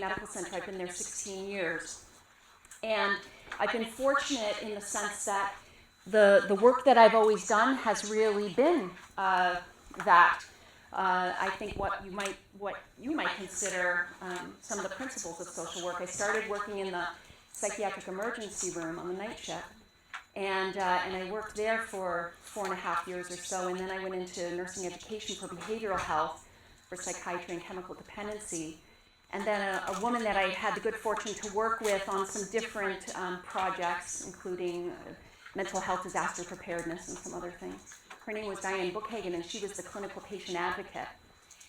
Medical Center. I've been there 16 years. And I've been fortunate in the sense that the work that I've always done has really been that. I think what you might consider some of the principles of social work. I started working in the psychiatric emergency room on the night shift, and I worked there for 4.5 years or so, and then I went into nursing education for behavioral health, for psychiatry and chemical dependency. And then a woman that I had the good fortune to work with on some different projects, including mental health disaster preparedness and some other things. Her name was Diane Bookhagen, and she was the clinical patient advocate.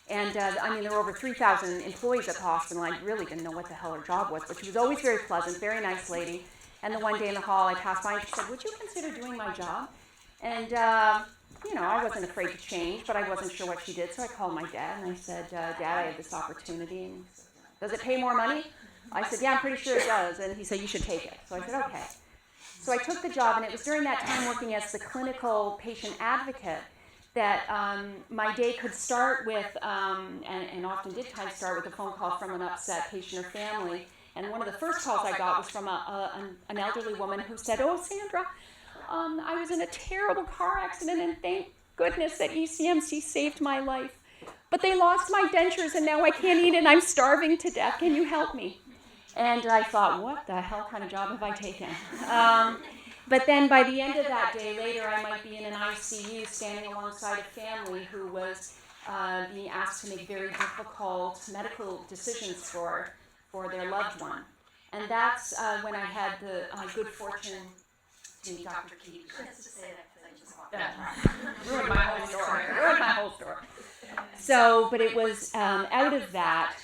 And there were over 3,000 employees at the hospital, and I really didn't know what the hell her job was, but she was always very pleasant, very nice lady. And then one day in the hall, I passed by, and she said, "Would you consider doing my job?" And I wasn't afraid to change, but I wasn't sure what she did, so I called my dad, and I said, "Dad, I have this opportunity." And he said, "Does it pay more money?" I said, "Yeah, I'm pretty sure it does." And he said, "You should take it." So I said, "Okay." So I took the job, and it was during that time working as the clinical patient advocate that my day could start with, and often did start with a phone call from an upset patient or family. And one of the first calls I got was from an elderly woman who said, "Oh, Sandra, I was in a terrible car accident, and thank goodness that ECMC saved my life. But they lost my dentures, and now I can't eat, and I'm starving to death. Can you help me?" And I thought, what the hell kind of job have I taken? But then by the end of that day, later, I might be in an ICU standing alongside a family who was being asked to make very difficult medical decisions for their loved one. And that's when I had the good fortune to meet Dr. Katie Grimm. Just to say that because I just walked in. Ruined my whole story. So, but it was out of that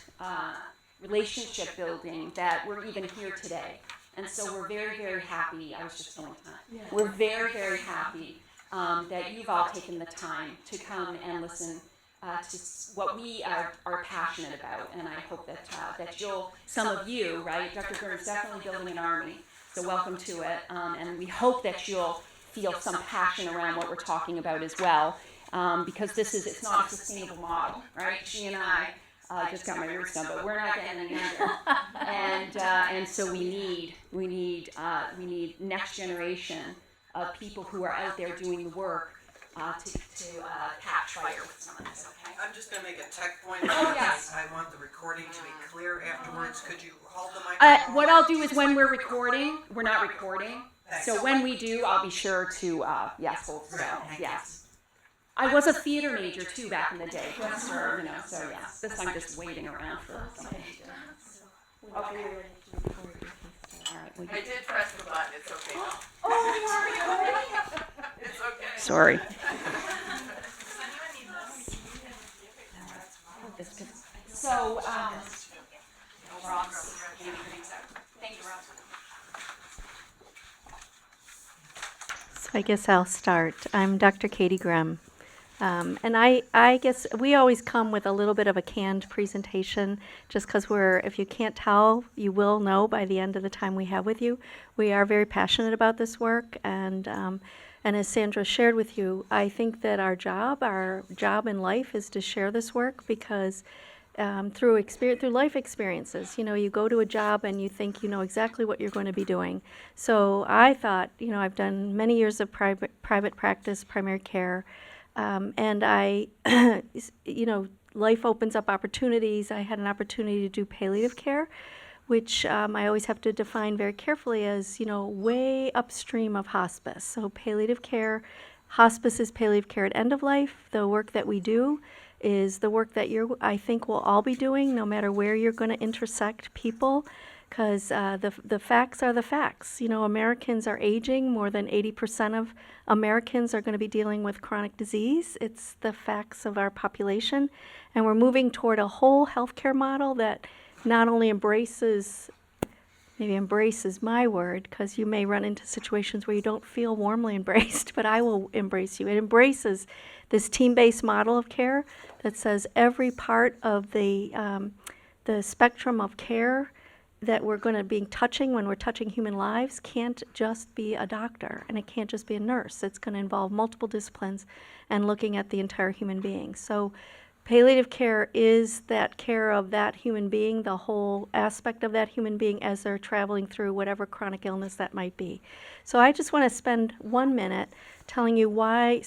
relationship building that we're even here today. And so we're very, very happy. I was just filling time. Yeah. We're very, very happy that you've all taken the time to come and listen to what we are passionate about. And I hope that you'll, some of you, right, Dr. Grimm is definitely building an army, so welcome to it. And we hope that you'll feel some passion around what we're talking about as well, because it's not a sustainable model, right? She and I just got my roots done, but we're not getting any younger. And so we need next generation of people who are out there doing the work to catch fire with some of this. Okay. I'm just going to make a tech point. Oh, yes. I want the recording to be clear afterwards. Could you hold the microphone? What I'll do is when we're recording, we're not recording. So when we do, I'll be sure to hold still. Yes. I was a theater major too back in the day, just so yes. This I'm just waiting around for something to do. Okay. All right. I did press the button. It's okay. Oh, It's okay. sorry. So, thank you, Ross. So I guess I'll start. I'm Dr. Katie Grimm. And I guess we always come with a little bit of a canned presentation, just because if you can't tell, you will know by the end of the time we have with you. We are very passionate about this work, and as Sandra shared with you, I think that our job in life is to share this work, because through life experiences, you go to a job and you think you know exactly what you're going to be doing. So I thought, I've done many years of private practice, primary care. And life opens up opportunities. I had an opportunity to do palliative care, which I always have to define very carefully as, way upstream of hospice. So palliative care, hospice is palliative care at end of life. The work that we do is the work that I think we'll all be doing, no matter where you're going to intersect people. Because the facts are the facts. Americans are aging. More than 80% of Americans are going to be dealing with chronic disease. It's the facts of our population. And we're moving toward a whole healthcare model that not only embraces my word, because you may run into situations where you don't feel warmly embraced, but I will embrace you. It embraces this team-based model of care that says every part of the spectrum of care that we're going to be touching when we're touching human lives can't just be a doctor, and it can't just be a nurse. It's going to involve multiple disciplines and looking at the entire human being. So Palliative care is that care of that human being, the whole aspect of that human being as they're traveling through whatever chronic illness that might be. So I just want to spend 1 minute telling you why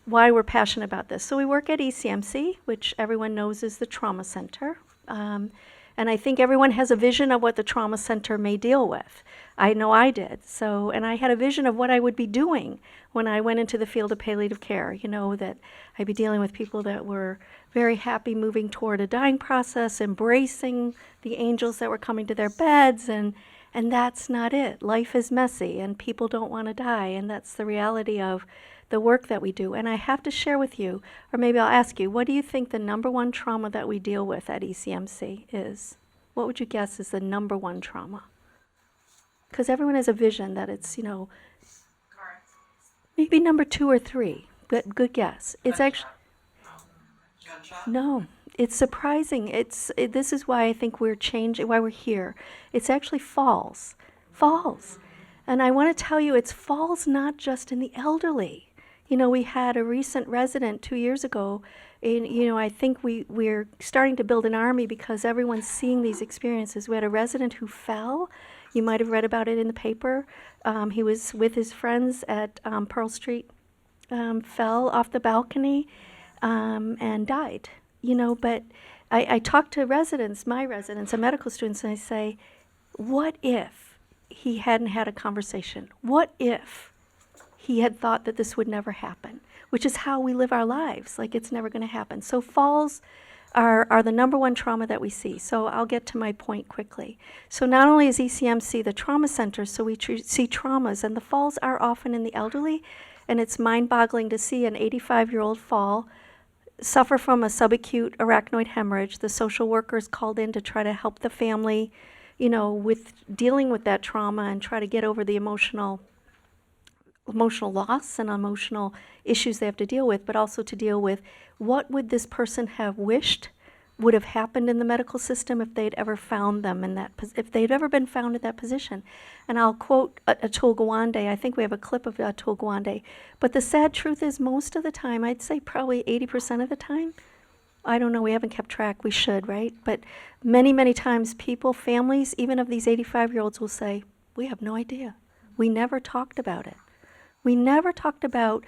we're passionate about this. So we work at ECMC, which everyone knows is the trauma center. And I think everyone has a vision of what the trauma center may deal with. I know I did. And I had a vision of what I would be doing when I went into the field of palliative care. That I'd be dealing with people that were very happy moving toward a dying process, embracing the angels that were coming to their beds, and that's not it. Life is messy, and people don't want to die, and that's the reality of the work that we do. And I have to share with you, or maybe I'll ask you, what do you think the number one trauma that we deal with at ECMC is? What would you guess is the number one trauma? Because everyone has a vision that it's, maybe number 2 or 3. Good guess. It's actually, Gunshot? no, it's surprising. This is why I think we're changing, why we're here. It's actually falls. And I want to tell you, it's falls not just in the elderly. We had a recent resident 2 years ago, and, I think we're starting to build an army because everyone's seeing these experiences. We had a resident who fell. You might have read about it in the paper. He was with his friends at Pearl Street, fell off the balcony, and died. But I talk to my residents, and medical students, and I say, what if he hadn't had a conversation? What if he had thought that this would never happen? Which is how we live our lives, like it's never going to happen. So falls are the number one trauma that we see. So I'll get to my point quickly. So not only is ECMC the trauma center, so we see traumas, and the falls are often in the elderly, and it's mind-boggling to see an 85-year-old suffer from a subacute arachnoid hemorrhage. The social workers called in to try to help the family, with dealing with that trauma and try to get over the emotional loss and emotional issues they have to deal with, but also to deal with what would this person have wished would have happened in the medical system if they'd ever found them if they'd ever been found in that position. And I'll quote Atul Gawande. I think we have a clip of Atul Gawande. But the sad truth is, most of the time, I'd say probably 80% of the time, I don't know, we haven't kept track, we should, right? But many, many times families, even of these 85-year-olds will say, we have no idea. We never talked about it. We never talked about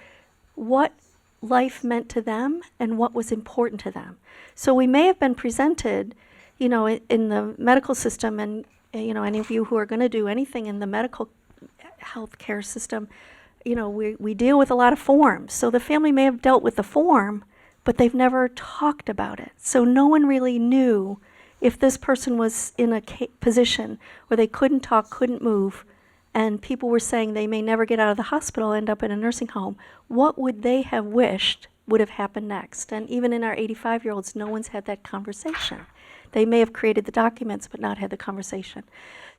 what life meant to them and what was important to them. So we may have been presented, in the medical system, and, any of you who are going to do anything in the medical health care system, we deal with a lot of forms. So the family may have dealt with the form, but they've never talked about it. So no one really knew if this person was in a position where they couldn't talk, couldn't move, and people were saying they may never get out of the hospital, end up in a nursing home, what would they have wished would have happened next? And even in our 85-year-olds, no one's had that conversation. They may have created the documents, but not had the conversation.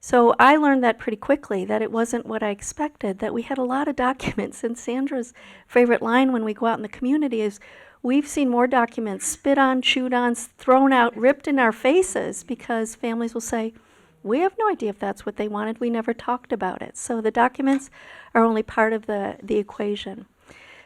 So I learned that pretty quickly, that it wasn't what I expected, that we had a lot of documents. And Sandra's favorite line when we go out in the community is, we've seen more documents spit on, chewed on, thrown out, ripped in our faces, because families will say, we have no idea if that's what they wanted. We never talked about it. So the documents are only part of the equation.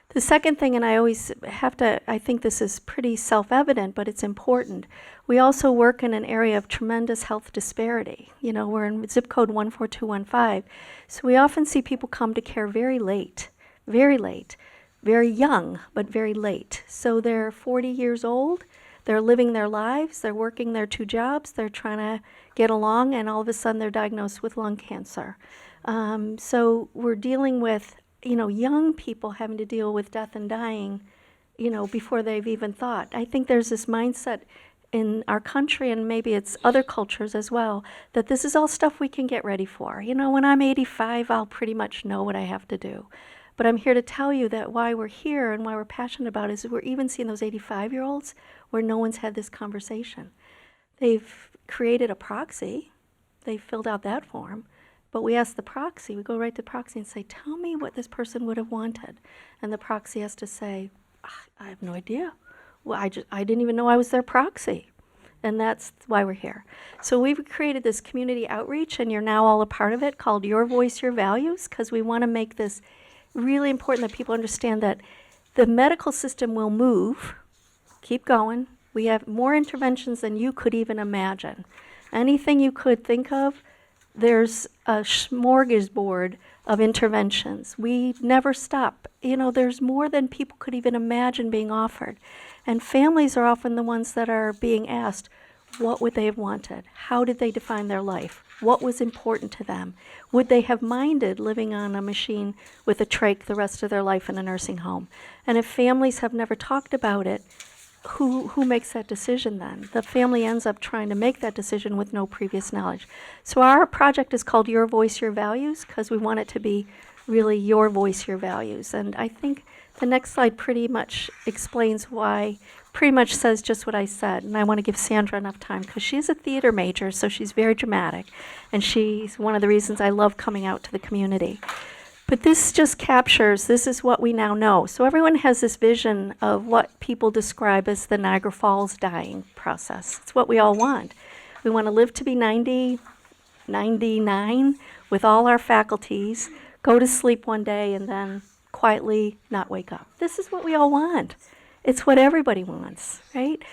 The second thing, and I think this is pretty self-evident, but it's important. We also work in an area of tremendous health disparity. We're in zip code 14215. So we often see people come to care very late, very young, but very late. So they're 40 years old. They're living their lives, they're working their 2 jobs, they're trying to get along, and all of a sudden they're diagnosed with lung cancer. So we're dealing with, young people having to deal with death and dying, before they've even thought. I think there's this mindset in our country, and maybe it's other cultures as well, that this is all stuff we can get ready for. When I'm 85, I'll pretty much know what I have to do. But I'm here to tell you that why we're here and why we're passionate about it is we're even seeing those 85-year-olds where no one's had this conversation. They've created a proxy. They've filled out that form. But we ask the proxy, we go right to the proxy and say, tell me what this person would have wanted. And the proxy has to say, I have no idea. Well, I didn't even know I was their proxy. And that's why we're here. So we've created this community outreach, and you're now all a part of it, called Your Voice, Your Values, because we want to make this really important that people understand that the medical system will move, keep going. We have more interventions than you could even imagine. Anything you could think of, there's a smorgasbord of interventions. We never stop. You know, there's more than people could even imagine being offered. And families are often the ones that are being asked, what would they have wanted? How did they define their life? What was important to them? Would they have minded living on a machine with a trach the rest of their life in a nursing home? And if families have never talked about it, who makes that decision then? The family ends up trying to make that decision with no previous knowledge. So our project is called Your Voice, Your Values, because we want it to be really your voice, your values. And I think the next slide pretty much explains why, pretty much says just what I said. And I want to give Sandra enough time, because she's a theater major, so she's very dramatic. And she's one of the reasons I love coming out to the community. But this just captures, this is what we now know. So everyone has this vision of what people describe as the Niagara Falls dying process. It's what we all want. We want to live to be 90, 99 with all our faculties, go to sleep one day, and then quietly not wake up. This is what we all want. It's what everybody wants, right?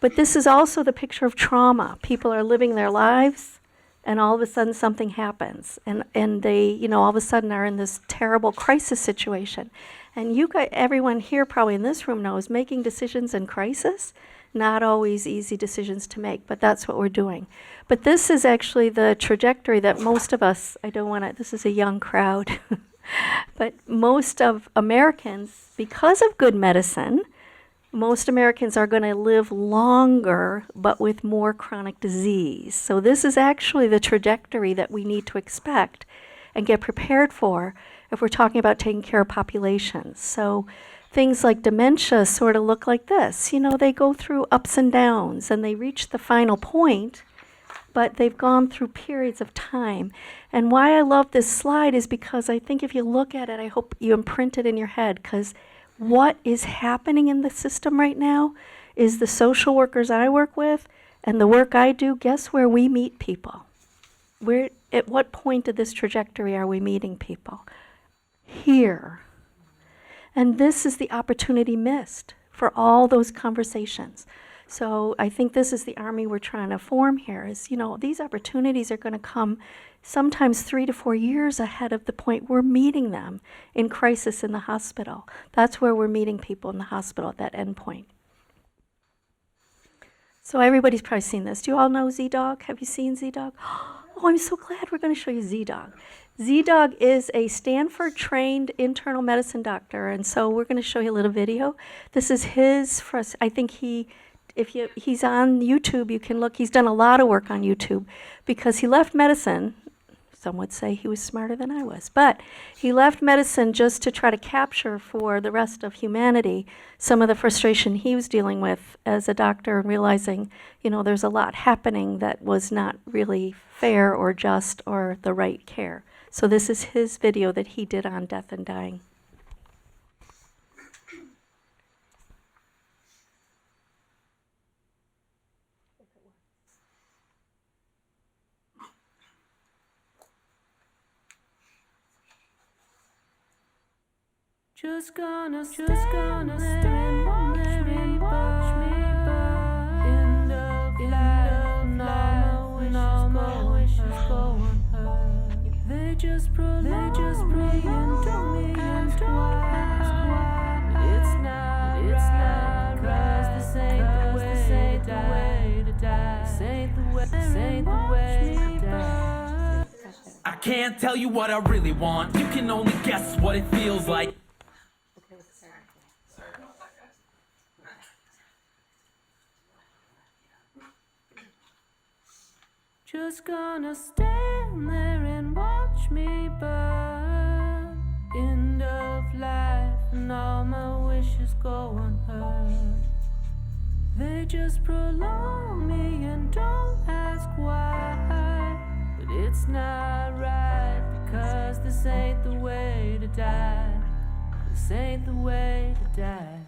But this is also the picture of trauma. People are living their lives, and all of a sudden something happens, and they, you know, all of a sudden are in this terrible crisis situation. And you guys, everyone here probably in this room knows, making decisions in crisis, not always easy decisions to make, but that's what we're doing. But this is actually the trajectory that most of us, I don't want to, this is a young crowd, but most of Americans, because of good medicine, most Americans are going to live longer, but with more chronic disease. So this is actually the trajectory that we need to expect and get prepared for if we're talking about taking care of populations. So things like dementia sort of look like this. You know, they go through ups and downs, and they reach the final point, but they've gone through periods of time. And why I love this slide is because I think if you look at it, I hope you imprint it in your head, because what is happening in the system right now is the social workers I work with and the work I do, guess where we meet people? At what point of this trajectory are we meeting people? Here. And this is the opportunity missed for all those conversations. So I think this is the army we're trying to form here is, you know, these opportunities are going to come sometimes 3 to 4 years ahead of the point we're meeting them in crisis in the hospital. That's where we're meeting people in the hospital at that end point. So everybody's probably seen this. Do you all know Z-Dog? Have you seen Z-Dog? Oh, I'm so glad we're going to show you Z-Dog. Z-Dog is a Stanford-trained internal medicine doctor, and so we're going to show you a little video. This is his, I think he's on YouTube, you can look. He's done a lot of work on YouTube because he left medicine. Some would say he was smarter than I was, but he left medicine just to try to capture for the rest of humanity some of the frustration he was dealing with as a doctor and realizing, you know, there's a lot happening that was not really fair or just or the right care. So this is his video that he did on death and dying. Just gonna stay and watch me burn. End of life, and all my wishes go unheard. They just prolong me and don't ask why. It's not right, 'cause this ain't the way to die. This ain't the way to die. I can't tell you what I really want. You can only guess what it feels like. Just gonna stand there and watch me burn. End of life, and all my wishes go unheard. They just prolong me and don't ask why. But it's not right, because this ain't the way to die. This ain't the way to die.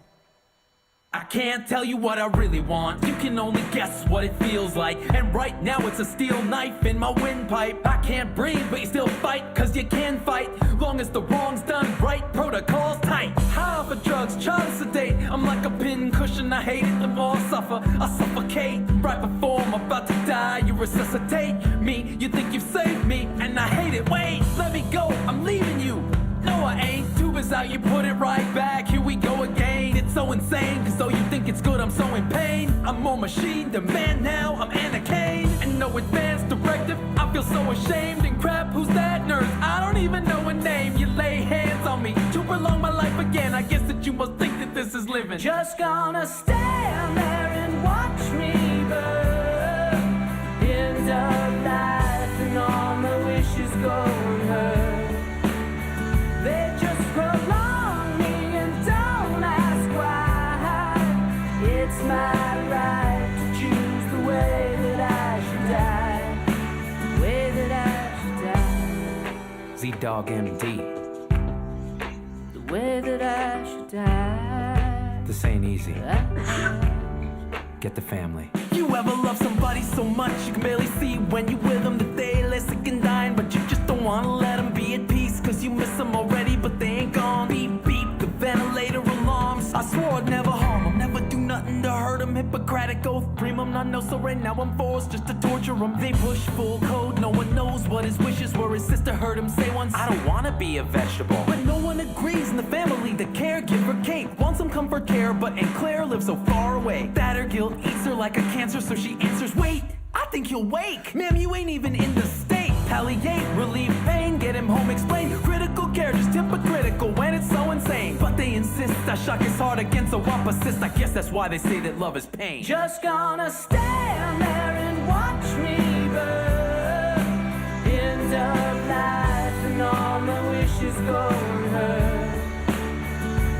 I can't tell you what I really want. You can only guess what it feels like. And right now it's a steel knife in my windpipe. I can't breathe, but you still fight, cause you can fight. Long as the wrong's done right, protocol's tight. High off of drugs, try to sedate. I'm like a pin cushion, I hate it, the more I suffer, I suffocate. Right before I'm about to die, you resuscitate me. You think you've saved me, and I hate it. Wait, let me go, I'm leaving you. No, I ain't. Tube is out, you put it right back. Here we go again. It's so insane, cause though you think it's good, I'm so in pain. I'm more machine than man now, I'm Anna Kane. And no advance directive, I feel so ashamed. And crap, who's that nurse? I don't even know a name. You lay hands on me to prolong my life again. I guess that you must think that this is living. Just gonna stand there and watch me burn. End of life and all my wishes go unheard. They just prolong me and don't ask why. It's my right to choose the way that I should die. The way that I should die. Z-Dog MD. The way that I should die. This ain't easy. Get the family. You ever love somebody so much you can barely see when you with them, that they lay sick and dying, but you just don't wanna let them be at peace, cause you miss them already, but they ain't gone. Beep, beep, the ventilator alarms. I swore I'd never harm them, never do nothing to hurt them. Hippocratic oath, premium, not know, so right now I'm forced just to torture them. They push full code, no one knows what his wishes were. His sister heard him say once, I don't wanna be a vegetable. But no one agrees in the family. The caregiver, Kate, wants some comfort care, but Aunt Claire lives so far away that her guilt eats her like a cancer, so she answers, wait, I think he'll wake. Ma'am, you ain't even in the state. Palliate, relieve pain, get him home, explain. Critical care, just hypocritical when it's so insane. But they insist I shock his heart against a persist. I guess that's why they say that love is pain. Just gonna stand there and watch me burn. End of life and all my wishes go unheard.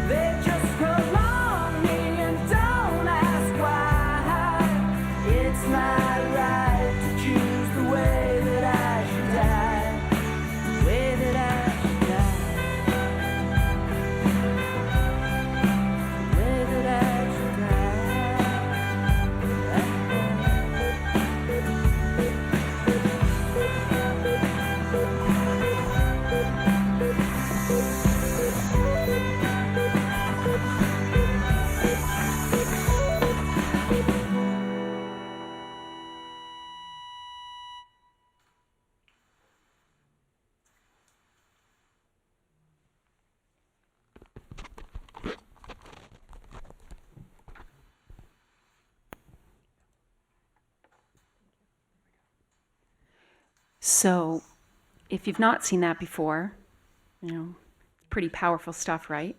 They just prolong me and don't ask why. It's my right to choose the way that I should die. The way that I should die. The way that I should So, if you've not seen that before, pretty powerful stuff, right?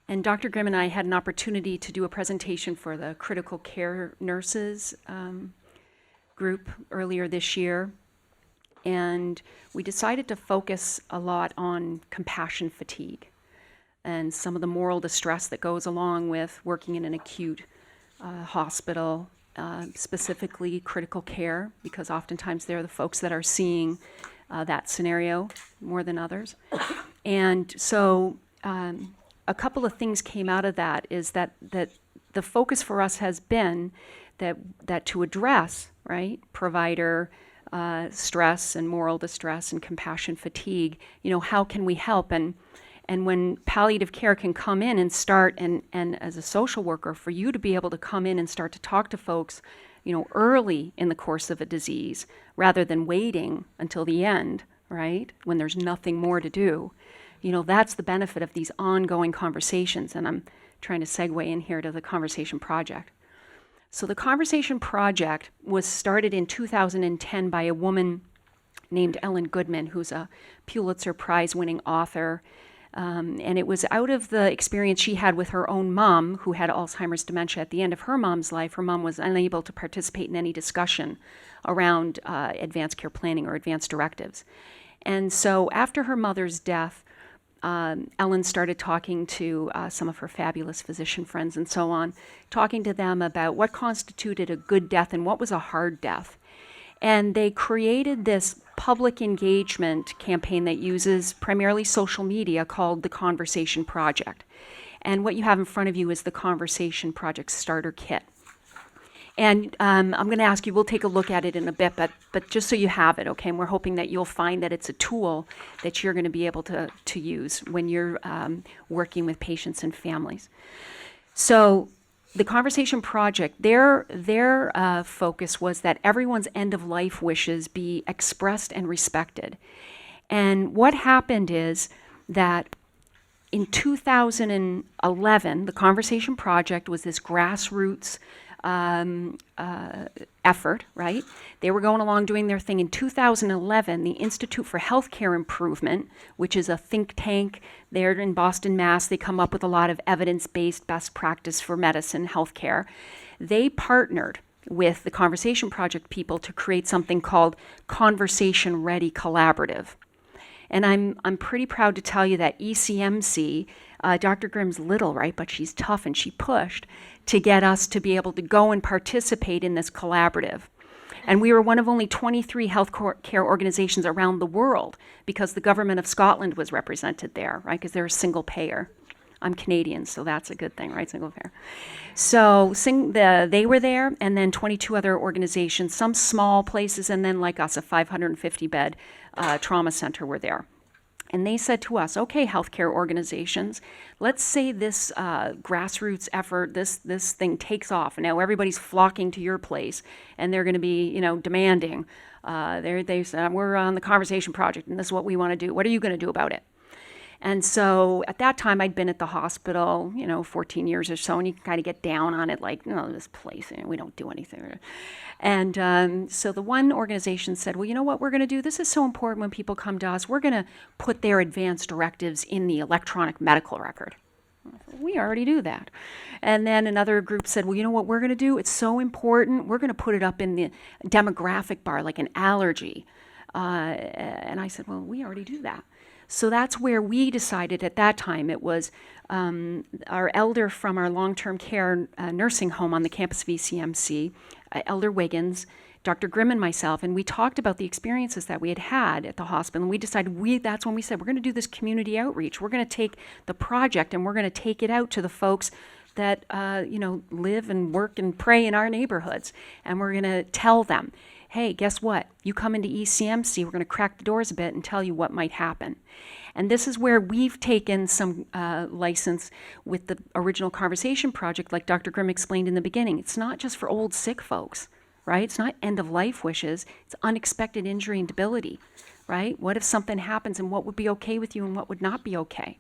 And Dr. Grimm and I had an opportunity to do a presentation for the critical care nurses group earlier this year. And we decided to focus a lot on compassion fatigue and some of the moral distress that goes along with working in an acute hospital, specifically critical care, because oftentimes they're the folks that are seeing that scenario more than others. And so a couple of things came out of that is that the focus for us has been that to address, right, provider stress and moral distress and compassion fatigue, how can we help? And when palliative care can come in and start, and as a social worker, for you to be able to come in and start to talk to folks, early in the course of a disease, rather than waiting until the end, right, when there's nothing more to do, that's the benefit of these ongoing conversations. And I'm trying to segue in here to the Conversation Project. So the Conversation Project was started in 2010 by a woman named Ellen Goodman, who's a Pulitzer Prize-winning author. And it was out of the experience she had with her own mom, who had Alzheimer's dementia. At the end of her mom's life, her mom was unable to participate in any discussion around advanced care planning or advanced directives. And so after her mother's death, Ellen started talking to some of her fabulous physician friends and so on, talking to them about what constituted a good death and what was a hard death. And they created this public engagement campaign that uses primarily social media called the Conversation Project. And what you have in front of you is the Conversation Project Starter Kit. And I'm going to ask you, we'll take a look at it in a bit, but just so you have it, okay? And we're hoping that you'll find that it's a tool that you're going to be able to use when you're working with patients and families. So the Conversation Project, their focus was that everyone's end-of-life wishes be expressed and respected. And what happened is that in 2011, the Conversation Project was this grassroots effort, right? They were going along doing their thing. In 2011, the Institute for Healthcare Improvement, which is a think tank there in Boston, Mass., they come up with a lot of evidence-based best practice for medicine, healthcare. They partnered with the Conversation Project people to create something called Conversation Ready Collaborative. And I'm pretty proud to tell you that ECMC, Dr. Grimm's little, right, but she's tough, and she pushed to get us to be able to go and participate in this collaborative. And we were one of only 23 health care organizations around the world because the government of Scotland was represented there, right, because they're a single payer. I'm Canadian, so that's a good thing, right, single payer. So they were there, and then 22 other organizations, some small places, and then like us, a 550-bed trauma center were there. And they said to us, okay, healthcare organizations, let's say this grassroots effort, this thing takes off, and now everybody's flocking to your place, and they're going to be, demanding. They said, we're on the Conversation Project, and this is what we want to do. What are you going to do about it? And so at that time, I'd been at the hospital, 14 years or so, and you can kind of get down on it, like, no, this place, we don't do anything. And so the one organization said, well, you know what we're going to do? This is so important when people come to us. We're going to put their advance directives in the electronic medical record. We already do that. And then another group said, well, you know what we're going to do? It's so important. We're going to put it up in the demographic bar, like an allergy. And I said, well, we already do that. So that's where we decided at that time. It was our elder from our long-term care nursing home on the campus of ECMC, Elder Wiggins, Dr. Grimm and myself, and we talked about the experiences that we had at the hospital, and we decided that's when we said, we're going to do this community outreach. We're going to take the project and we're going to take it out to the folks that live and work and pray in our neighborhoods, and we're going to tell them, hey, guess what? You come into ECMC, we're going to crack the doors a bit and tell you what might happen. And this is where we've taken some license with the original Conversation Project, like Dr. Grimm explained in the beginning. It's not just for old sick folks, right? It's not end-of-life wishes. It's unexpected injury and debility, right? What if something happens, and what would be okay with you and what would not be okay?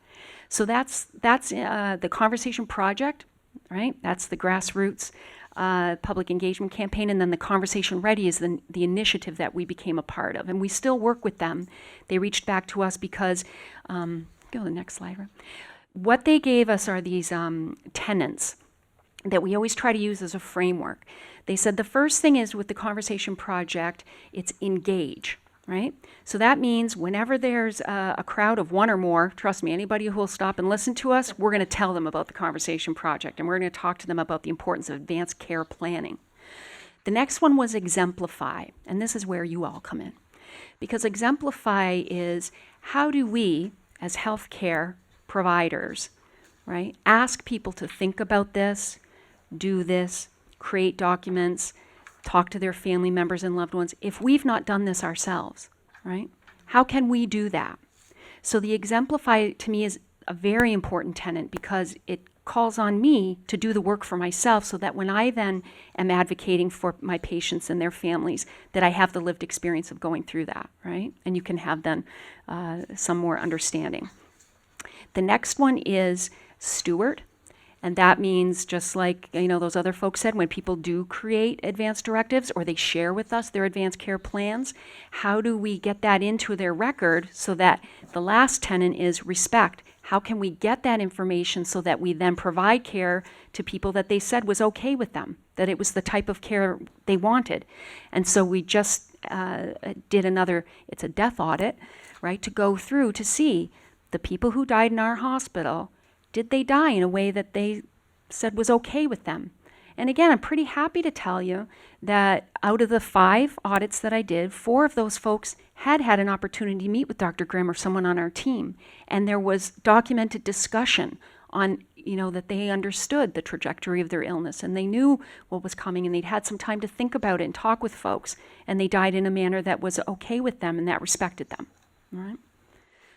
So that's the Conversation Project, right? That's the grassroots public engagement campaign, and then the Conversation Ready is the initiative that we became a part of, and we still work with them. They reached back to us because, go to the next slide. Right? What they gave us are these tenants that we always try to use as a framework. They said the first thing is with the Conversation Project, it's engage. Right? So that means whenever there's a crowd of one or more, trust me, anybody who will stop and listen to us, we're going to tell them about the Conversation Project, and we're going to talk to them about the importance of advanced care planning. The next one was exemplify, and this is where you all come in. Because exemplify is, how do we, as healthcare providers, right, ask people to think about this, do this, create documents, talk to their family members and loved ones, if we've not done this ourselves, right? How can we do that? So the exemplify, to me, is a very important tenet because it calls on me to do the work for myself so that when I then am advocating for my patients and their families, that I have the lived experience of going through that, right? And you can have then some more understanding. The next one is steward. And that means, just like those other folks said, when people do create advance directives or they share with us their advanced care plans, how do we get that into their record so that the last tenet is respect? How can we get that information so that we then provide care to people that they said was okay with them, that it was the type of care they wanted? And so we just did it's a death audit, right, to go through to see the people who died in our hospital. Did they die in a way that they said was okay with them? And again, I'm pretty happy to tell you that out of the 5 audits that I did, 4 of those folks had an opportunity to meet with Dr. Grimm or someone on our team. And there was documented discussion on that they understood the trajectory of their illness and they knew what was coming and they'd had some time to think about it and talk with folks, and they died in a manner that was okay with them and that respected them. All right?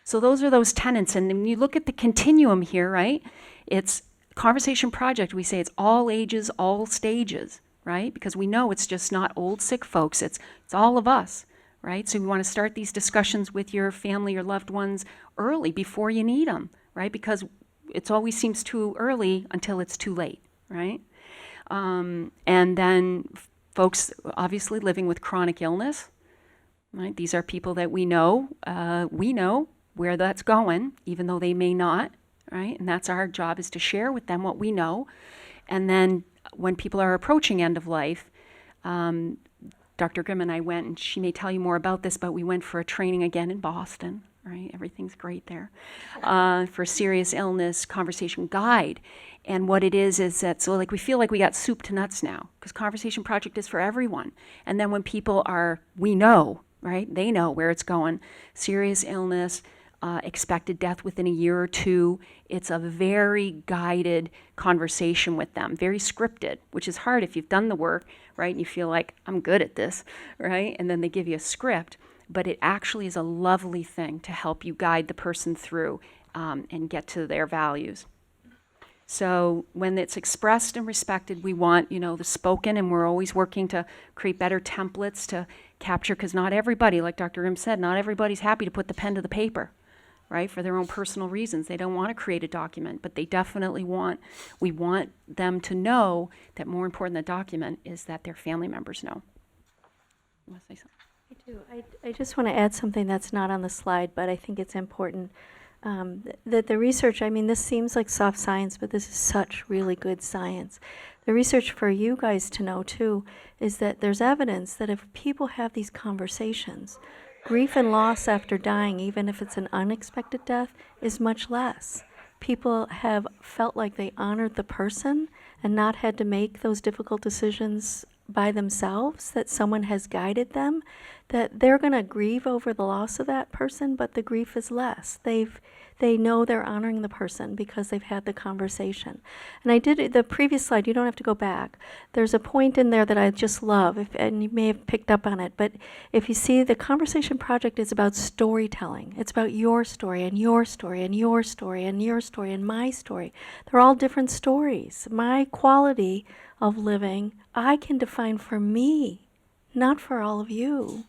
So those are those tenets. And when you look at the continuum here, right, it's Conversation Project, we say it's all ages, all stages, right? Because we know it's just not old sick folks, it's all of us, right? So we want to start these discussions with your family or loved ones early before you need them, right? Because it always seems too early until it's too late, right? And then folks obviously living with chronic illness, right? These are people that we know where that's going, even though they may not, right? And that's our job, is to share with them what we know. And then when people are approaching end of life, Dr. Grimm and I went, and she may tell you more about this, but we went for a training again in Boston, right? Everything's great there. For serious illness conversation guide. And what it is that, so like we feel like we got soup to nuts now, because Conversation Project is for everyone. And then when people we know, right? They know where it's going. Serious illness, expected death within a year or two. It's a very guided conversation with them, very scripted, which is hard if you've done the work, right? And you feel like, I'm good at this, right? And then they give you a script, but it actually is a lovely thing to help you guide the person through and get to their values. So when it's expressed and respected, we want, the spoken, and we're always working to create better templates to capture, because not everybody, like Dr. Grimm said, not everybody's happy to put the pen to the paper, right, for their own personal reasons. They don't want to create a document, but they definitely we want them to know that more important than the document is that their family members know. You want to say something? I do. I just want to add something that's not on the slide, but I think it's important. That the research, this seems like soft science, but this is such really good science. The research for you guys to know, too, is that there's evidence that if people have these conversations, grief and loss after dying, even if it's an unexpected death, is much less. People have felt like they honored the person and not had to make those difficult decisions by themselves, that someone has guided them, that they're going to grieve over the loss of that person, but the grief is less. They know they're honoring the person because they've had the conversation. And I did the previous slide, you don't have to go back. There's a point in there that I just love, and you may have picked up on it, but if you see, the Conversation Project is about storytelling. It's about your story and your story and your story and your story and my story. They're all different stories. My quality of living, I can define for me, not for all of you.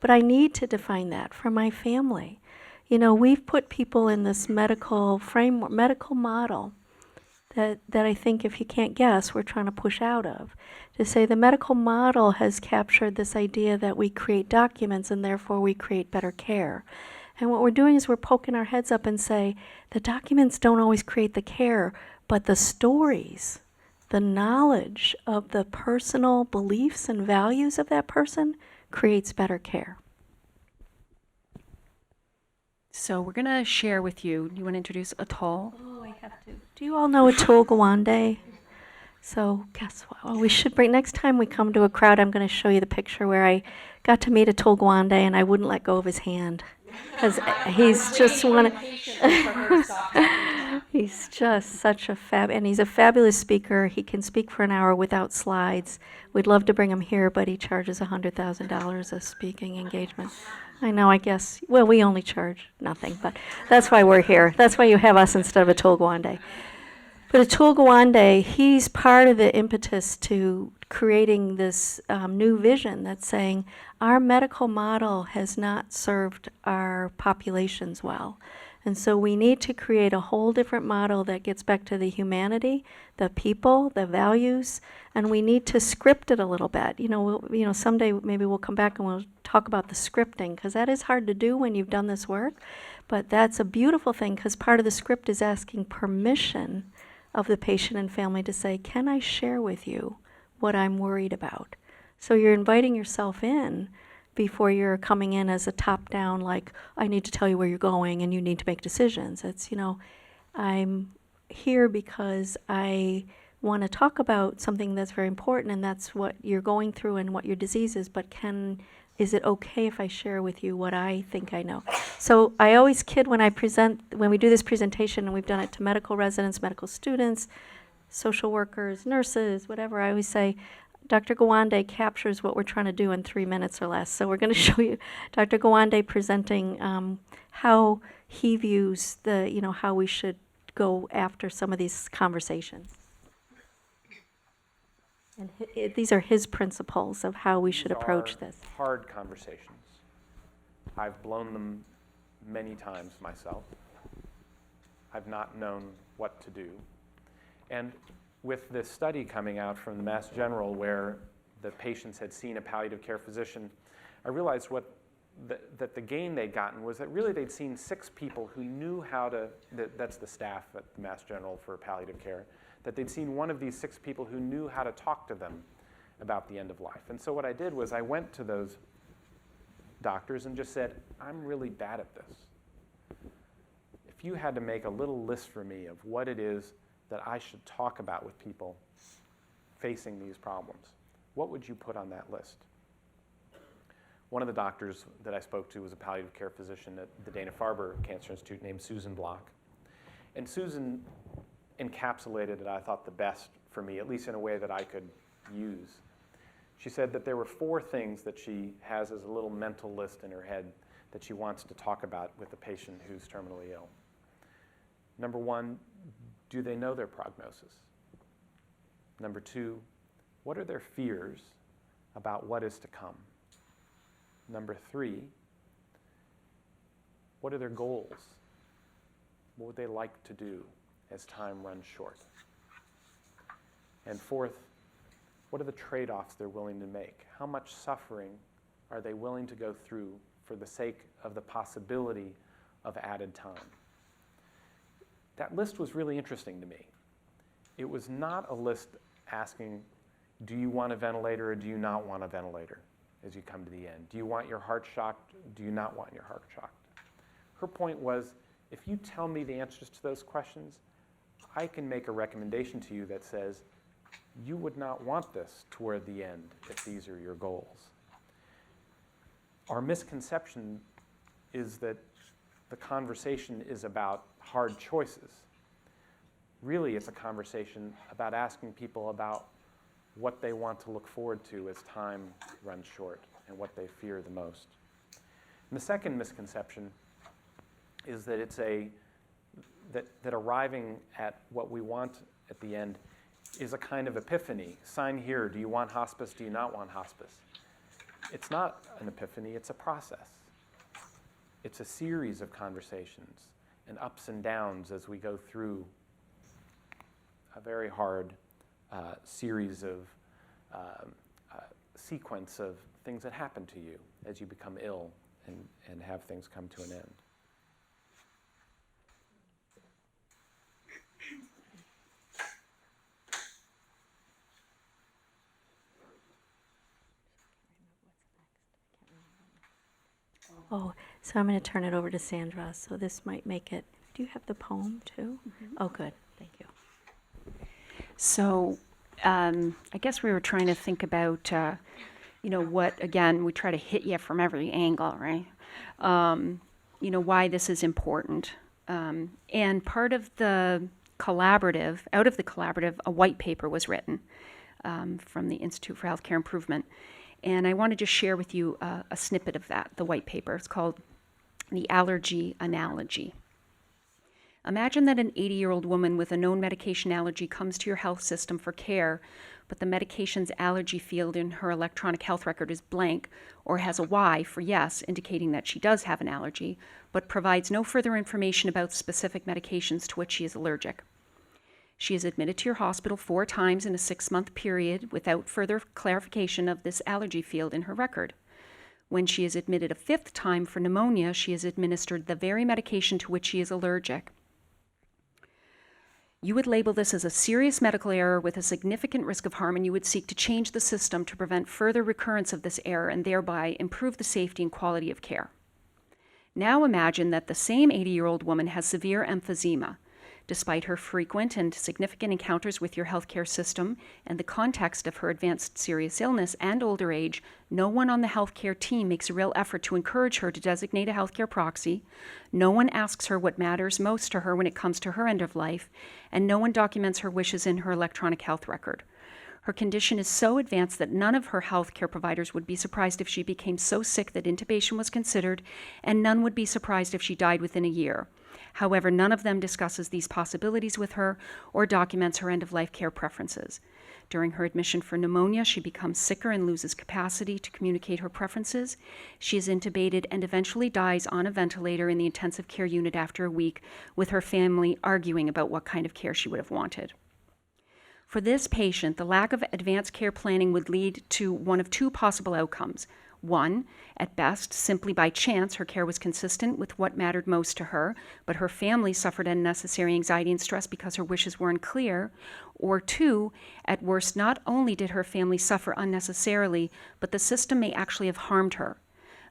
But I need to define that for my family. We've put people in this medical framework, medical model that I think, if you can't guess, we're trying to push out of. To say the medical model has captured this idea that we create documents and therefore we create better care. And what we're doing is we're poking our heads up and say, the documents don't always create the care, but the stories, the knowledge of the personal beliefs and values of that person creates better care. So we're going to share with you. You want to introduce Atul? Oh, I have to. Do you all know Atul Gawande? So guess what? Well, we should bring, next time we come to a crowd, I'm going to show you the picture where I got to meet Atul Gawande and I wouldn't let go of his hand. Because he's just one. He's just such a and he's a fabulous speaker. He can speak for an hour without slides. We'd love to bring him here, but he charges $100,000 a speaking engagement. I know, I guess. Well, we only charge nothing, but that's why we're here. That's why you have us instead of Atul Gawande. But Atul Gawande, he's part of the impetus to creating this new vision that's saying our medical model has not served our populations well. And so we need to create a whole different model that gets back to the humanity, the people, the values, and we need to script it a little bit. Someday maybe we'll come back and we'll talk about the scripting, because that is hard to do when you've done this work. But that's a beautiful thing, because part of the script is asking permission of the patient and family to say, can I share with you what I'm worried about? So you're inviting yourself in before you're coming in as a top-down, like, I need to tell you where you're going and you need to make decisions. It's, I'm here because I want to talk about something that's very important, and that's what you're going through and what your disease is, but can is it okay if I share with you what I think I know? So I always kid when we do this presentation, and we've done it to medical residents, medical students, social workers, nurses, whatever, I always say, Dr. Gawande captures what we're trying to do in 3 minutes or less. So we're going to show you Dr. Gawande presenting how he views how we should go after some of these conversations. And these are his principles of how we should approach this. Hard conversations. I've blown them many times myself. I've not known what to do. And with this study coming out from the Mass General where the patients had seen a palliative care physician, I realized that the gain they'd gotten was that really they'd seen 6 people who knew how to, that's the staff at the Mass General for palliative care, that they'd seen one of these 6 people who knew how to talk to them about the end of life. And so what I did was I went to those doctors and just said, I'm really bad at this. If you had to make a little list for me of what it is that I should talk about with people facing these problems, what would you put on that list? One of the doctors that I spoke to was a palliative care physician at the Dana-Farber Cancer Institute named Susan Block. And Susan encapsulated it, I thought, the best for me, at least in a way that I could use. She said that there were 4 things that she has as a little mental list in her head that she wants to talk about with a patient who's terminally ill. Number 1, do they know their prognosis? Number 2, what are their fears about what is to come? Number 3, what are their goals? What would they like to do as time runs short? And 4th, what are the trade-offs they're willing to make? How much suffering are they willing to go through for the sake of the possibility of added time? That list was really interesting to me. It was not a list asking, do you want a ventilator or do you not want a ventilator as you come to the end? Do you want your heart shocked? Do you not want your heart shocked? Her point was, if you tell me the answers to those questions, I can make a recommendation to you that says, you would not want this toward the end if these are your goals. Our misconception is that the conversation is about hard choices. Really, it's a conversation about asking people about what they want to look forward to as time runs short and what they fear the most. And the second misconception is that that arriving at what we want at the end is a kind of epiphany. Sign here, do you want hospice, do you not want hospice? It's not an epiphany, it's a process. It's a series of conversations and ups and downs as we go through a very hard series of sequence of things that happen to you as you become ill and have things come to an end. Oh, so I'm going to turn it over to Sandra. So this might make it. Do you have the poem too? Mm-hmm. Oh, good. Thank you. So I guess we were trying to think about, what, again, we try to hit you from every angle, right? Why this is important. And part of the collaborative, out of the collaborative, a white paper was written from the Institute for Healthcare Improvement. And I want to just share with you a snippet of that, the white paper. It's called The Allergy Analogy. Imagine that an 80-year-old woman with a known medication allergy comes to your health system for care, but the medication's allergy field in her electronic health record is blank or has a Y for yes, indicating that she does have an allergy, but provides no further information about specific medications to which she is allergic. She is admitted to your hospital 4 times in a 6-month period without further clarification of this allergy field in her record. When she is admitted a 5th time for pneumonia, she is administered the very medication to which she is allergic. You would label this as a serious medical error with a significant risk of harm, and you would seek to change the system to prevent further recurrence of this error and thereby improve the safety and quality of care. Now imagine that the same 80-year-old woman has severe emphysema. Despite her frequent and significant encounters with your healthcare system and the context of her advanced serious illness and older age, no one on the healthcare team makes a real effort to encourage her to designate a healthcare proxy. No one asks her what matters most to her when it comes to her end of life, and no one documents her wishes in her electronic health record. Her condition is so advanced that none of her healthcare providers would be surprised if she became so sick that intubation was considered, and none would be surprised if she died within a year. However, none of them discusses these possibilities with her or documents her end-of-life care preferences. During her admission for pneumonia, she becomes sicker and loses capacity to communicate her preferences. She is intubated and eventually dies on a ventilator in the intensive care unit after a week, with her family arguing about what kind of care she would have wanted. For this patient, the lack of advanced care planning would lead to one of two possible outcomes. One, at best, simply by chance, her care was consistent with what mattered most to her, but her family suffered unnecessary anxiety and stress because her wishes were unclear. Or two, at worst, not only did her family suffer unnecessarily, but the system may actually have harmed her.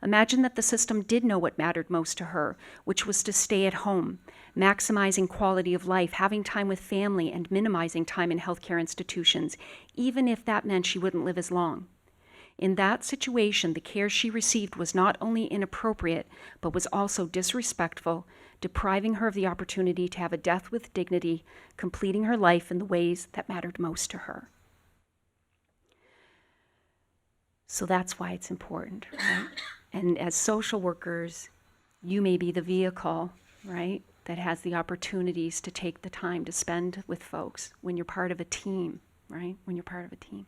Imagine that the system did know what mattered most to her, which was to stay at home, maximizing quality of life, having time with family, and minimizing time in healthcare institutions, even if that meant she wouldn't live as long. In that situation, the care she received was not only inappropriate, but was also disrespectful, depriving her of the opportunity to have a death with dignity, completing her life in the ways that mattered most to her. So that's why it's important, right? And as social workers, you may be the vehicle, right, that has the opportunities to take the time to spend with folks when you're part of a team, right? When you're part of a team.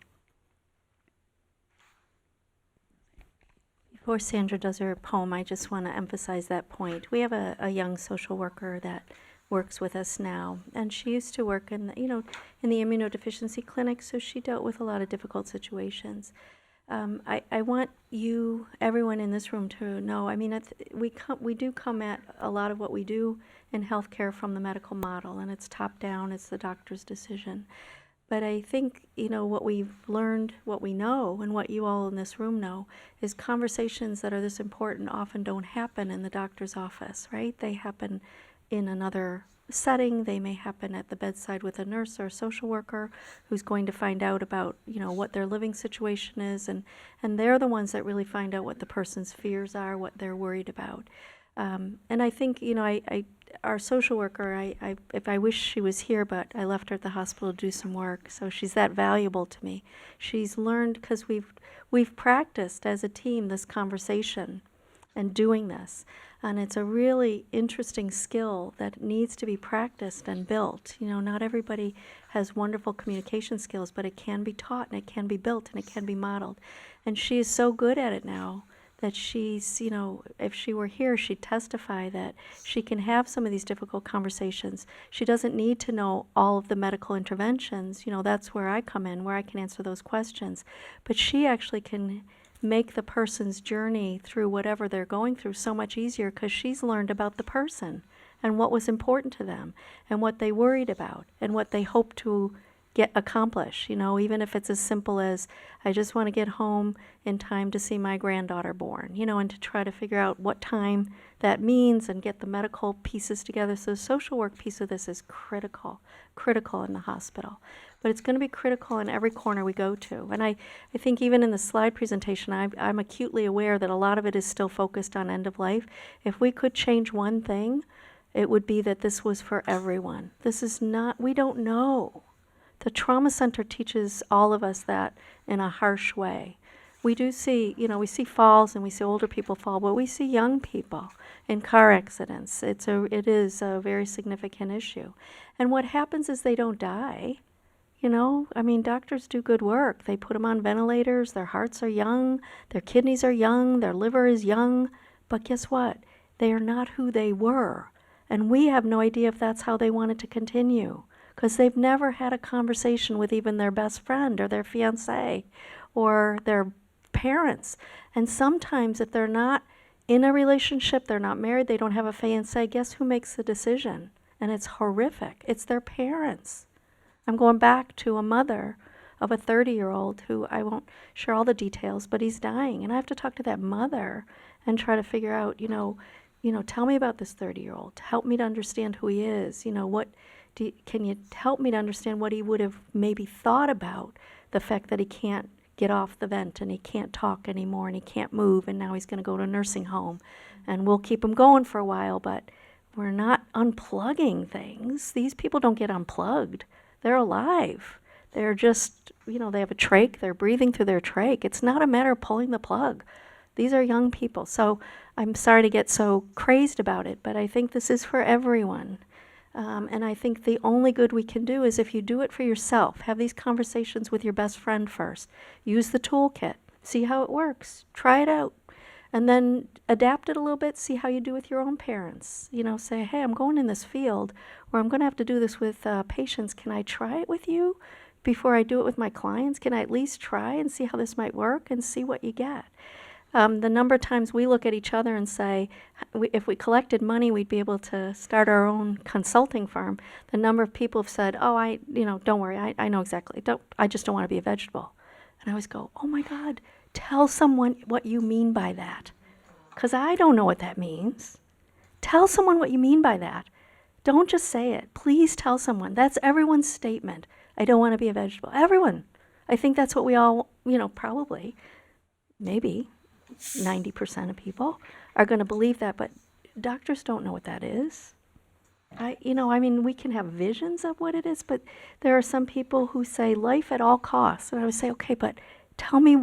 Before Sandra does her poem, I just want to emphasize that point. We have a young social worker that works with us now, and she used to work in the immunodeficiency clinic, so she dealt with a lot of difficult situations. I want you, everyone in this room, to know, I mean, we do come at a lot of what we do in healthcare from the medical model, and it's top down, it's the doctor's decision. But I think, what we've learned, what we know, and what you all in this room know, is conversations that are this important often don't happen in the doctor's office, right? They happen in another setting. They may happen at the bedside with a nurse or a social worker who's going to find out about, what their living situation is, and they're the ones that really find out what the person's fears are, what they're worried about. And I think, our social worker, if I wish she was here, but I left her at the hospital to do some work, so she's that valuable to me. She's learned, because we've practiced as a team this conversation and doing this, and it's a really interesting skill that needs to be practiced and built. Not everybody has wonderful communication skills, but it can be taught, and it can be built, and it can be modeled. And she is so good at it now that she's, if she were here, she'd testify that she can have some of these difficult conversations. She doesn't need to know all of the medical interventions. That's where I come in, where I can answer those questions. But she actually can make the person's journey through whatever they're going through so much easier, because she's learned about the person and what was important to them and what they worried about and what they hoped to accomplish, even if it's as simple as, I just want to get home in time to see my granddaughter born, and to try to figure out what time that means and get the medical pieces together. So the social work piece of this is critical in the hospital. But it's going to be critical in every corner we go to. And I think even in the slide presentation, I'm acutely aware that a lot of it is still focused on end of life. If we could change one thing, it would be that this was for everyone. This is not, we don't know. The trauma center teaches all of us that in a harsh way. We do see, we see falls and we see older people fall, but we see young people in car accidents. It is a very significant issue. And what happens is they don't die. Doctors do good work. They put them on ventilators, their hearts are young, their kidneys are young, their liver is young, but guess what? They are not who they were. And we have no idea if that's how they want it to continue, because they've never had a conversation with even their best friend or their fiancé or their parents. And sometimes if they're not in a relationship, they're not married, they don't have a fiancé, guess who makes the decision? And it's horrific. It's their parents. I'm going back to a mother of a 30-year-old who, I won't share all the details, but he's dying. And I have to talk to that mother and try to figure out, tell me about this 30-year-old. Help me to understand who he is. Can you help me to understand what he would have maybe thought about the fact that he can't get off the vent and he can't talk anymore and he can't move and now he's going to go to a nursing home. And we'll keep him going for a while, but we're not unplugging things. These people don't get unplugged. They're alive. They're just, they have a trach. They're breathing through their trach. It's not a matter of pulling the plug. These are young people. So I'm sorry to get so crazed about it, but I think this is for everyone. And I think the only good we can do is if you do it for yourself. Have these conversations with your best friend first. Use the toolkit. See how it works. Try it out. And then adapt it a little bit. See how you do with your own parents. Say, hey, I'm going in this field where I'm going to have to do this with patients. Can I try it with you before I do it with my clients? Can I at least try and see how this might work and see what you get? The number of times we look at each other and say, if we collected money, we'd be able to start our own consulting firm. The number of people have said, oh, don't worry, I know exactly. I just don't want to be a vegetable. And I always go, oh my God, tell someone what you mean by that. Because I don't know what that means. Tell someone what you mean by that. Don't just say it. Please tell someone. That's everyone's statement. I don't want to be a vegetable. Everyone. I think that's what we all, probably, maybe 90% of people are going to believe that, but doctors don't know what that is. We can have visions of what it is, but there are some people who say life at all costs. And I would say, okay, but tell me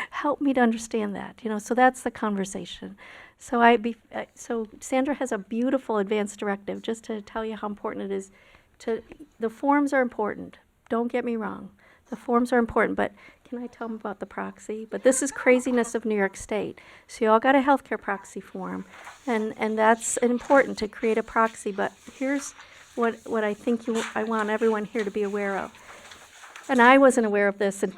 help me to understand that, so that's the conversation. So Sandra has a beautiful advance directive just to tell you how important it is the forms are important. Don't get me wrong. The forms are important, but can I tell them about the proxy? But this is craziness of New York State. So you all got a healthcare proxy form, and that's important to create a proxy, but here's what I think I want everyone here to be aware of. And I wasn't aware of this. And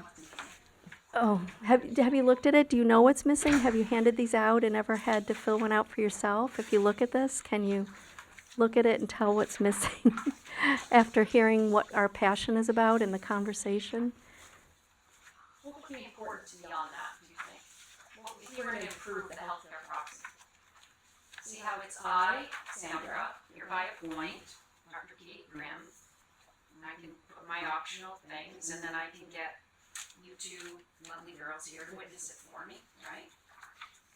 have you looked at it? Do you know what's missing? Have you handed these out and ever had to fill one out for yourself? If you look at this, can you look at it and tell what's missing after hearing what our passion is about in the conversation? What would be important to beyond that, do you think? If you were going to improve the healthcare proxy? See how it's I, Sandra, hereby appoint Dr. Kathleen Grimm, and I can put my optional things, and then I can get you two lovely girls here to witness it for me, right?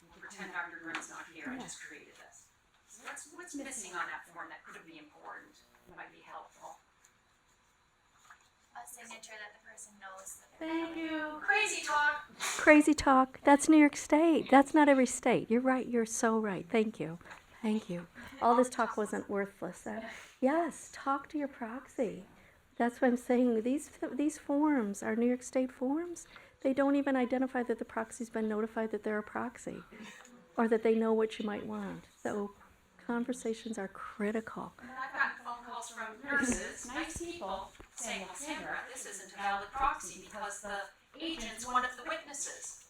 We'll pretend Dr. Grimm's not here, I just created this. So what's missing on that form that could be important, that might be helpful? A signature that the person knows that Thank you. Crazy talk. Crazy talk. That's New York State. That's not every state. You're right. You're so right. Thank you. Thank you. All this talk wasn't worthless. Yes, talk to your proxy. That's what I'm saying. These forms are New York State forms. They don't even identify that the proxy's been notified that they're a proxy or that they know what you might want. So conversations are critical. And I've gotten phone calls from nurses, nice people, saying, well, Sandra, this isn't a valid proxy because the agent's one of the witnesses.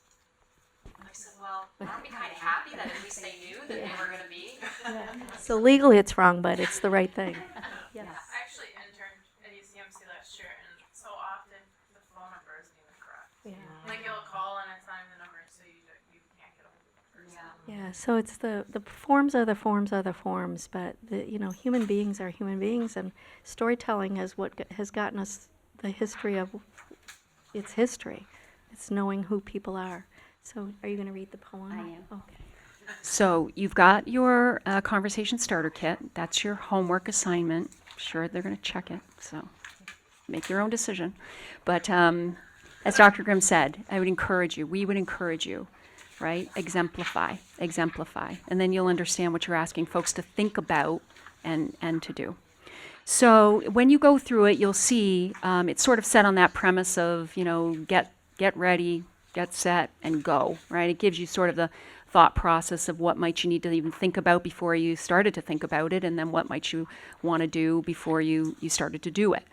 And I said, well, aren't we kind of happy that at least they knew that they were going to be? So legally it's wrong, but it's the right thing. Yes. I actually interned at UCMC last year, and so often the phone number isn't even correct. Yeah. Like you'll call and it's not even the number, so you can't get a hold of the person. Yeah, so it's the forms are the forms, but human beings are human beings, and storytelling is what has gotten us the history of its history. It's knowing who people are. So are you going to read the poem? I am. Okay. So you've got your conversation starter kit. That's your homework assignment. I'm sure they're going to check it, so make your own decision. But as Dr. Grimm said, we would encourage you, right? Exemplify. And then you'll understand what you're asking folks to think about and to do. So when you go through it, you'll see it's sort of set on that premise of, get ready, get set, and go, right? It gives you sort of the thought process of what might you need to even think about before you started to think about it, and then what might you want to do before you started to do it.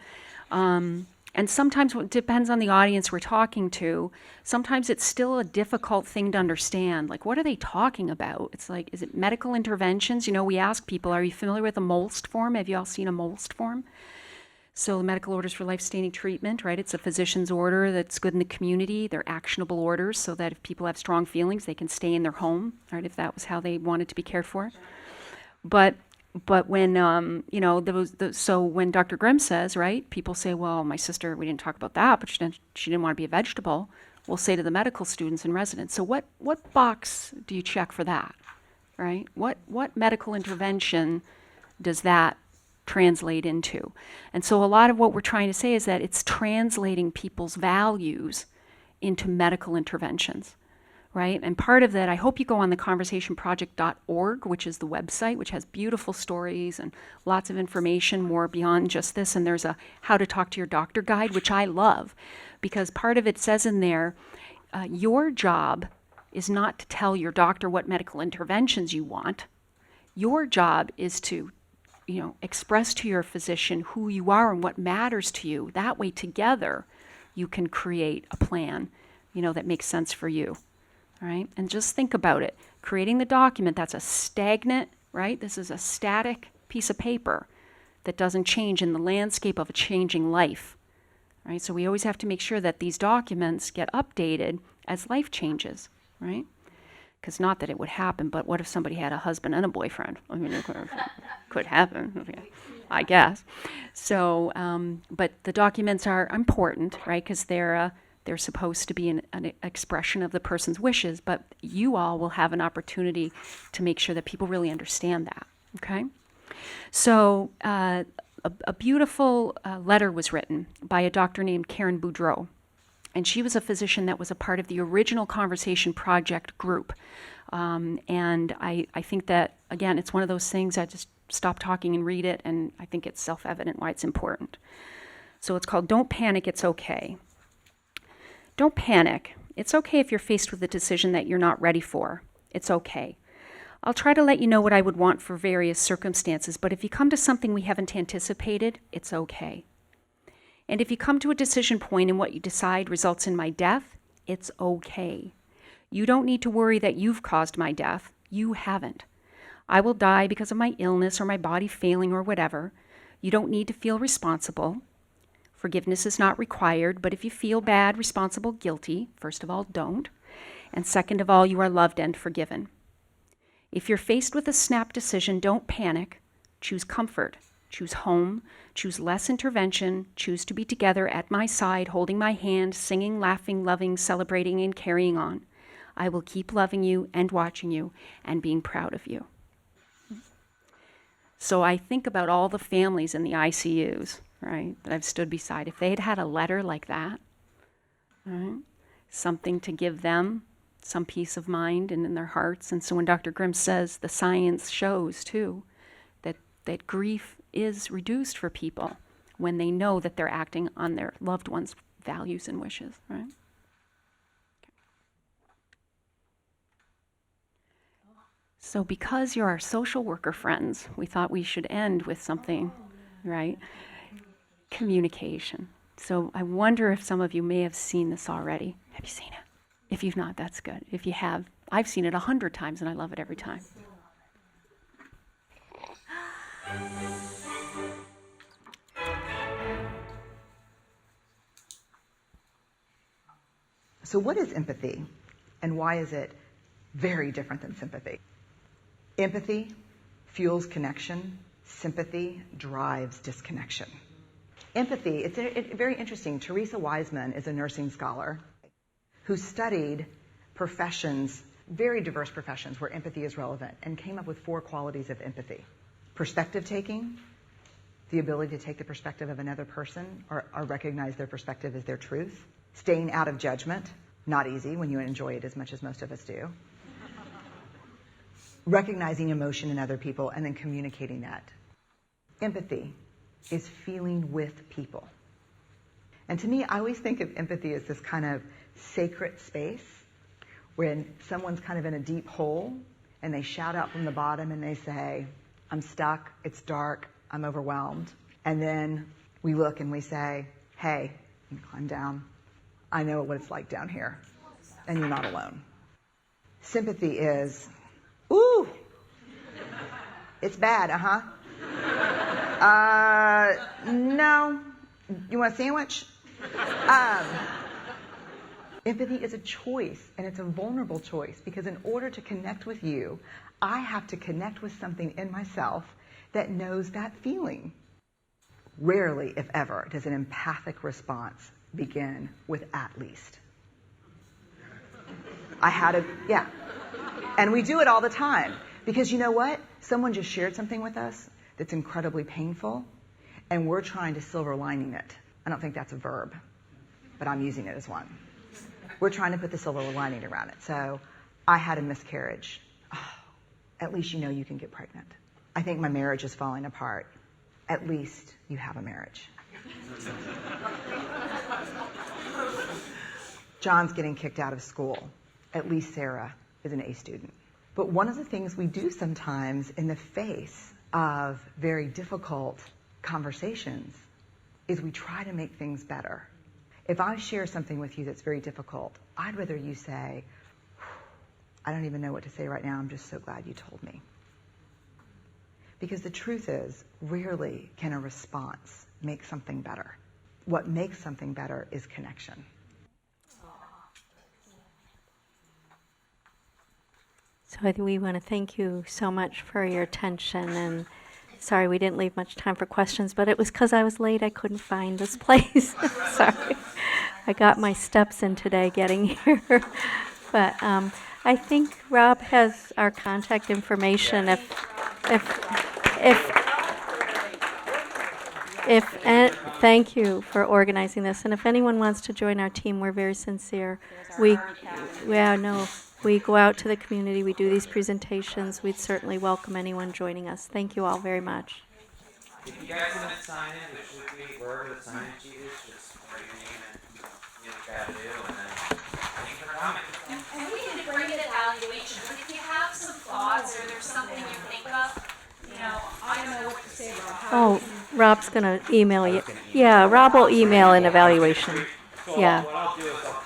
And sometimes it depends on the audience we're talking to. Sometimes it's still a difficult thing to understand. Like, what are they talking about? It's like, is it medical interventions? We ask people, are you familiar with a MOLST form? Have you all seen a MOLST form? So medical orders for life-sustaining treatment, right? It's a physician's order that's good in the community. They're actionable orders so that if people have strong feelings, they can stay in their home, right? If that was how they wanted to be cared for. But when, so when Dr. Grimm says, right, people say, well, my sister, we didn't talk about that, but she didn't want to be a vegetable. We'll say to the medical students and residents, so what box do you check for that, right? What medical intervention does that translate into? And so a lot of what we're trying to say is that it's translating people's values into medical interventions, right? And part of that, I hope you go on the conversationproject.org, which is the website, which has beautiful stories and lots of information more beyond just this. And there's a how to talk to your doctor guide, which I love, because part of it says in there, your job is not to tell your doctor what medical interventions you want. Your job is to express to your physician who you are and what matters to you. That way together you can create a plan, that makes sense for you, right? And just think about it. Creating the document, that's a stagnant, right? This is a static piece of paper that doesn't change in the landscape of a changing life, right? So we always have to make sure that these documents get updated as life changes, right? Because not that it would happen, but what if somebody had a husband and a boyfriend? I mean, it could happen, I guess. So, but the documents are important, right? Because they're supposed to be an expression of the person's wishes, but you all will have an opportunity to make sure that people really understand that, okay? So a beautiful letter was written by a doctor named Karen Boudreau. And she was a physician that was a part of the original Conversation Project group. And I think that, again, it's one of those things I just stop talking and read it, and I think it's self-evident why it's important. So it's called Don't Panic, It's Okay. Don't panic. It's okay if you're faced with a decision that you're not ready for. It's okay. I'll try to let you know what I would want for various circumstances, but if you come to something we haven't anticipated, it's okay. And if you come to a decision point and what you decide results in my death, it's okay. You don't need to worry that you've caused my death. You haven't. I will die because of my illness or my body failing or whatever. You don't need to feel responsible. Forgiveness is not required, but if you feel bad, responsible, guilty, first of all, don't. And second of all, you are loved and forgiven. If you're faced with a snap decision, don't panic. Choose comfort. Choose home, choose less intervention, choose to be together at my side, holding my hand, singing, laughing, loving, celebrating, and carrying on. I will keep loving you and watching you and being proud of you. So I think about all the families in the ICUs, right, that I've stood beside. If they had had a letter like that, right, something to give them some peace of mind and in their hearts. And so when Dr. Grimm says the science shows, too, that grief is reduced for people when they know that they're acting on their loved ones' values and wishes, right? Okay. So because you're our social worker friends, we thought we should end with something, right? Communication. So I wonder if some of you may have seen this already. Have you seen it? If you've not, that's good. If you have, I've seen it 100 times and I love it every time. So what is empathy, and why is it very different than sympathy? Empathy fuels connection. Sympathy drives disconnection. Empathy, it's very interesting. Teresa Wiseman is a nursing scholar who studied professions, very diverse professions where empathy is relevant, and came up with 4 qualities of empathy. Perspective taking, the ability to take the perspective of another person or recognize their perspective as their truth. Staying out of judgment, not easy when you enjoy it as much as most of us do. Recognizing emotion in other people and then communicating that. Empathy is feeling with people. And to me, I always think of empathy as this kind of sacred space when someone's kind of in a deep hole and they shout out from the bottom and they say, I'm stuck, it's dark, I'm overwhelmed. And then we look and we say, hey, you can climb down. I know what it's like down here, and you're not alone. Sympathy is, ooh, it's bad, no, You want a sandwich? Empathy is a choice, and it's a vulnerable choice, because in order to connect with you, I have to connect with something in myself that knows that feeling. Rarely, if ever, does an empathic response begin with "at least." Yeah. And we do it all the time. Because you know what? Someone just shared something with us that's incredibly painful, and we're trying to silver lining it. I don't think that's a verb, but I'm using it as one. We're trying to put the silver lining around it. So, I had a miscarriage. Oh, at least you know you can get pregnant. I think my marriage is falling apart. At least you have a marriage. John's getting kicked out of school. At least Sarah is an A student. But one of the things we do sometimes in the face of very difficult conversations is we try to make things better. If I share something with you that's very difficult, I'd rather you say, "I don't even know what to say right now. I'm just so glad you told me." Because the truth is, rarely can a response make something better. What makes something better is connection. So I think we want to thank you so much for your attention, and sorry we didn't leave much time for questions, but it was because I was late. I couldn't find this place. Sorry. I got my steps in today getting here. But I think Rob has our contact information. Thank you for organizing this. And if anyone wants to join our team, we're very sincere. We go out to the community, we do these presentations. We'd certainly welcome anyone joining us. Thank you all very much. If you guys want to sign in, there should be wherever the sign sheet is, just write your name and get a cat to do, and then thanks for coming. And we need to bring it evaluation, but if you have some thoughts or there's something you think of, I don't know what to say about how. Oh, Rob's going to email you. Yeah, Rob will email an evaluation. So Yeah. what I'll do is I'll